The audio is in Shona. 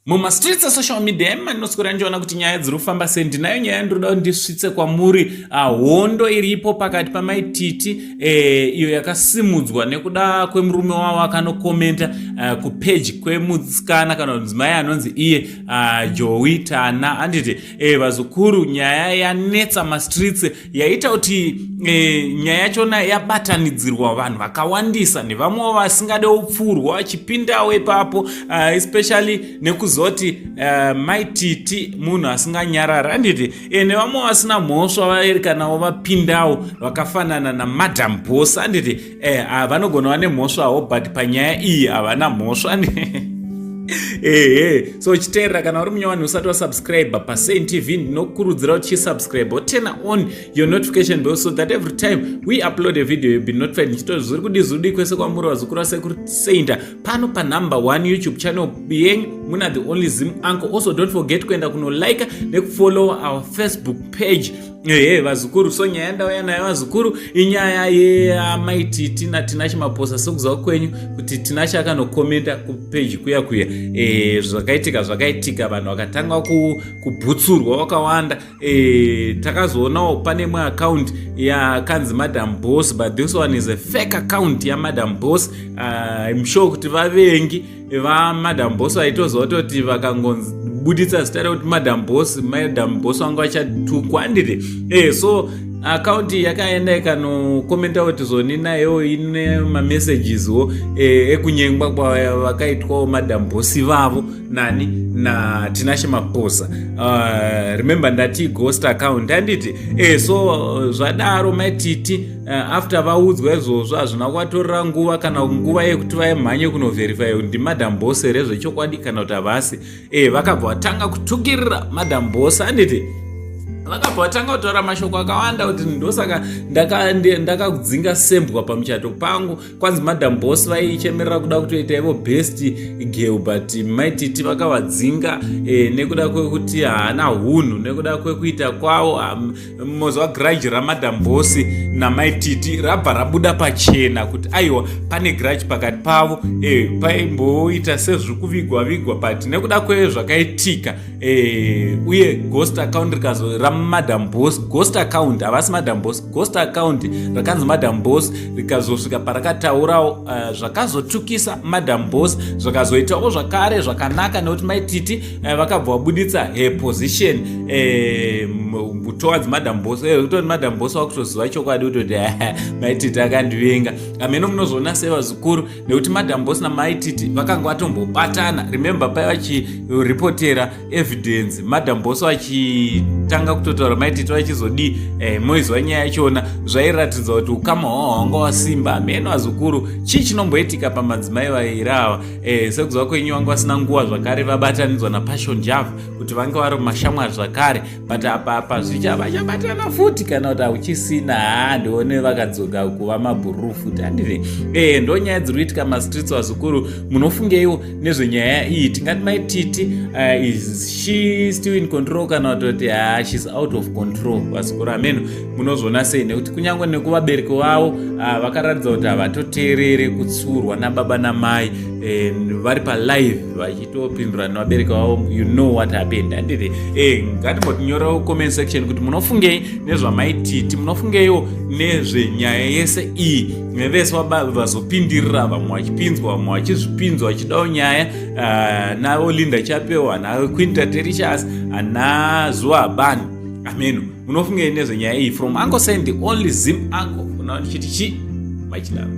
Mumastreets social media manoswera ndiona kuti nyaya dziri kufamba sei. Ndinayo nyaya ndoda ndisvitse kwamuri hondo iripo pakati pamaititi iyo yakasimudzwa nekuda kwemurume wavo akanokomenta kupage kwemusikana kana mudzimai anonzi iye Joey Tana anditi vazukuru nyaya yanetsa mastreets yaita kuti nyaya yachona yabatanidzirwa vanhu vakawandisa nevamwe vasingade kupfurwa vachipindawo ipapo especially nekuzoti maititi munhu asinganyarara anditi nevamwe vasina mhosva kana vapindawo vakafanana namadam boss anditi vanogona vane mhosvawo but panyaya iyi havana mhosva so chiteerera kana uri munyowani usati wasubscribe paSaint TV ndinokurudzira kuti chisubscribe turn on your notification bell so that every time we upload a video you'll be notified. Nichito zviri kudizudi kwese kwamuri vazukuru vasekuru Saint pano pa number 1 YouTube channel being muna the only Zim uncle. Also don't forget kuenda kuno like nekufollow our Facebook page. Vazukuru so nyaya ndauya nayo vazukuru inyaya yemaititi naTinashe Maposa sekuziva kwenyu kuti Tinashe akanokomenta kupage kuya zvakaitika vanhu vakatanga kubhutsurwa vakawanda. Takazoonawo pane imwe account yakanzi Madam Boss but this one is a fake account yaMadam Boss. I'm sure kuti vavengi vaMadam Boss vaitoziva kuti vakangobuditsa zita rekuti Madam Boss vanga vachatukwa anditi so account yakaenda ikanokomenta kuti zoni nayo ine mamessageswo ekunyengwa kwavakaitwawo Madam Boss vavo nani naTinashe Maposa. Remember ndati ghost account anditi so zvadaro maititi after vaudzwa izvozvo hazvina kuvatorera nguva kana nguva yekuti vaimhanye kunoverify kuti Madam Boss here zvechokwadi kana kuti havasi vakabva vatanga kutukirira Madam Boss anditi vakabva vatanga kutaura mashoko akawanda kuti ndosaka ndakakudzinga sembwa pamuchato pangu. Kwanzi Madam Boss vaichemerera kuda kutoita ivo best girl but maititi vakavadzinga nekuda kwekuti haana hunhu nekuda kwekuita kwavo. Mozwa grudge raMadam Boss namaititi rabva rabuda pachena kuti aiwa pane grudge pakati pavo paimboita sezviri kuvigwa but nekuda kwezvakaitika uye ghost account Madam Boss ghost account havasi Madam Boss ghost account rakanzi Madam Boss rikazosvika parakataurawo zvakazotukisa Madam Boss zvakazoitawo zvakare zvakanaka nekuti maititi vakabva vabuditsa her position towards Madam Boss kutoti Madam Boss vakutoziva chokwadi kutoti maititi akandivenga. Ameno munozoona sevazukuru nekuti Madam Boss namaititi vakanga vatombobatana. Remember pai vachiripotera evidence Madam Boss vachitanga kutotaura maititi vachizodi moizwa nyaya yachona zvairatidza kuti ukama hwavo hwanga wasimba. Ameno vazukuru chii chinomboitika pamadzimai vairava sekuziva kwenyu vanga vasina nguva zvakare vabatanidzwa naPassion Java kuti vange vari mashamwari zvakare but apa vachabatana futi kana kuti hauchisina ndione vakadzoka kuva mabhururu futi handiti ndo nyaya dziri kuitika mastreets vazukuru. Munofungeiwo nezvenyaya iyi? Tingati maititi is she still in control kana kuti she's out of control vazukuru? Ameno munozviona sei nekuti kunyange nekuvabereki vavo vakaratidza kuti havatoteerere kutsurwa nababa namai vari palive vachitopindura nevabereki vavo. You know what happened handiti ngatimbotinyorawo comment section kuti munofungei nezvamaititi, munofungeiwo nezvenyaya yese iyi. Nevese vazopindirira vamwe vachipinzwa vamwe vachizvipinzwa vachidawo nyaya navo Linda Chapewa naQuinta Teritius naZuwa Bani. Ameno munofungei nezvenyaya iyi? From Uncle Saint the only Zim uncle unaona chiti chi machilava.